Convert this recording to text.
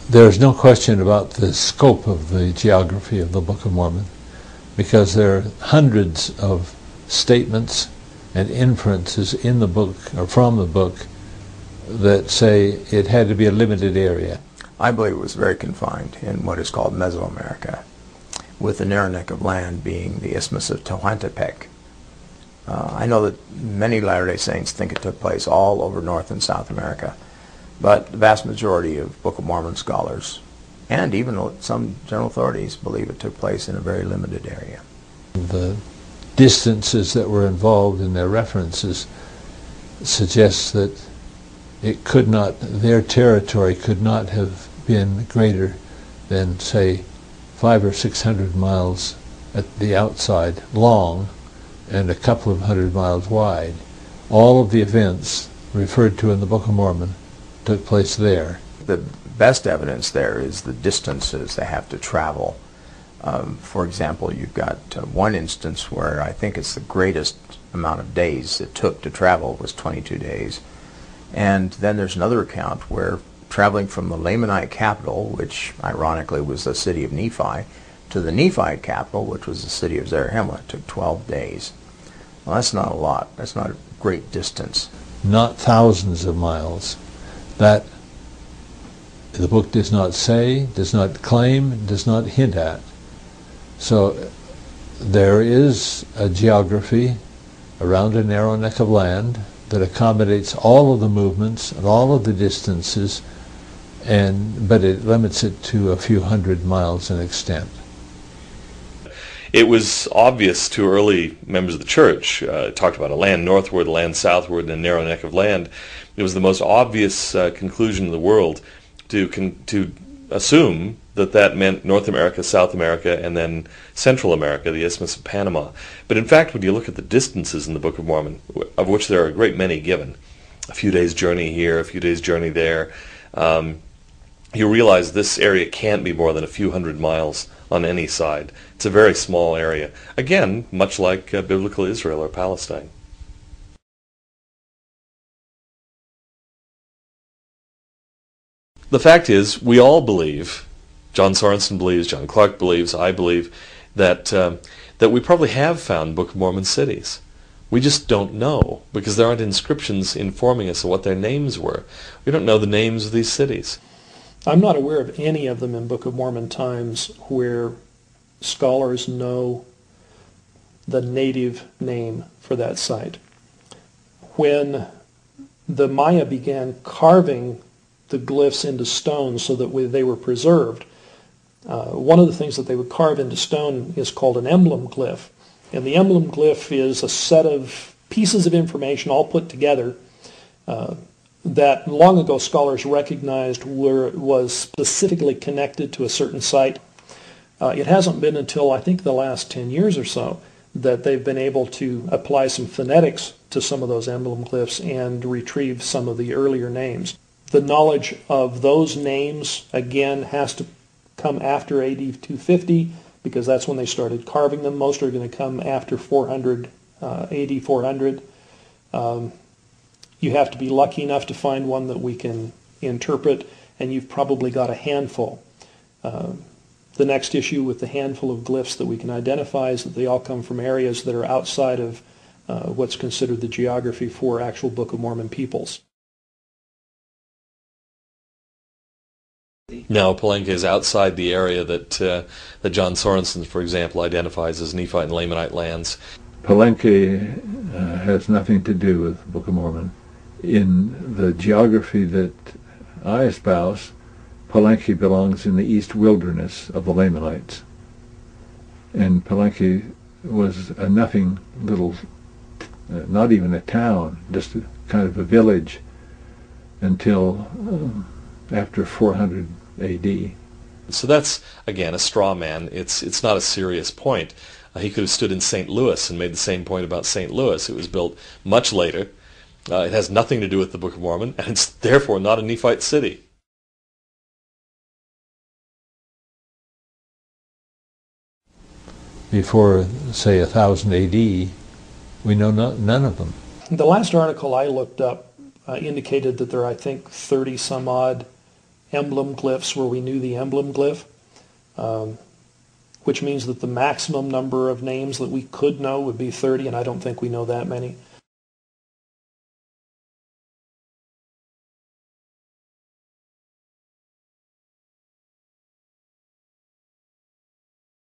There's no question about the scope of the geography of the Book of Mormon, because there are hundreds of statements and inferences in the book, or from the book, that say it had to be a limited area. I believe it was very confined in what is called Mesoamerica, with the narrow neck of land being the Isthmus of Tehuantepec. I know that many Latter-day Saints think it took place all over North and South America, but the vast majority of Book of Mormon scholars, and even some general authorities, believe it took place in a very limited area. The distances that were involved in their references suggest that it could not, their territory could not have been greater than, say, 500 or 600 miles at the outside long and a couple of hundred miles wide. All of the events referred to in the Book of Mormon took place there. The best evidence there is the distances they have to travel. For example, you've got one instance where I think it's the greatest amount of days it took to travel was 22 days. And then there's another account where traveling from the Lamanite capital, which ironically was the city of Nephi, to the Nephite capital, which was the city of Zarahemla, took 12 days. Well, that's not a lot. That's not a great distance. Not thousands of miles. That the book does not say, does not claim, does not hint at. So there is a geography around a narrow neck of land that accommodates all of the movements and all of the distances, but it limits it to a few hundred miles in extent. It was obvious to early members of the church, talked about a land northward, a land southward, and a narrow neck of land. It was the most obvious conclusion in the world to assume that meant North America, South America, and then Central America, the Isthmus of Panama. But in fact, when you look at the distances in the Book of Mormon, of which there are a great many given, a few days' journey here, a few days' journey there, you realize this area can't be more than a few hundred miles on any side. It's a very small area. Again, much like biblical Israel or Palestine. The fact is, we all believe, John Sorensen believes, John Clark believes, I believe, that we probably have found Book of Mormon cities. We just don't know, because there aren't inscriptions informing us of what their names were. We don't know the names of these cities. I'm not aware of any of them in Book of Mormon times where scholars know the native name for that site. When the Maya began carving the glyphs into stone so that they were preserved, one of the things that they would carve into stone is called an emblem glyph. And the emblem glyph is a set of pieces of information all put together that long ago scholars recognized was specifically connected to a certain site. It hasn't been until I think the last 10 years or so that they've been able to apply some phonetics to some of those emblem glyphs and retrieve some of the earlier names. The knowledge of those names, again, has to come after AD 250 because that's when they started carving them. Most are going to come after 400, AD 400. You have to be lucky enough to find one that we can interpret, and you've probably got a handful. The next issue with the handful of glyphs that we can identify is that they all come from areas that are outside of what's considered the geography for actual Book of Mormon peoples. Now, Palenque is outside the area that John Sorensen, for example, identifies as Nephite and Lamanite lands. Palenque has nothing to do with the Book of Mormon. In the geography that I espouse, Palenque belongs in the east wilderness of the Lamanites. And Palenque was a nothing little, not even a town, just a kind of a village until after 400 AD. So that's, again, a straw man. It's not a serious point. He could have stood in St. Louis and made the same point about St. Louis. It was built much later. It has nothing to do with the Book of Mormon, and it's therefore not a Nephite city. Before, say, 1000 AD, we know none of them. The last article I looked up indicated that there are, I think, 30 some odd emblem glyphs where we knew the emblem glyph, which means that the maximum number of names that we could know would be 30, and I don't think we know that many.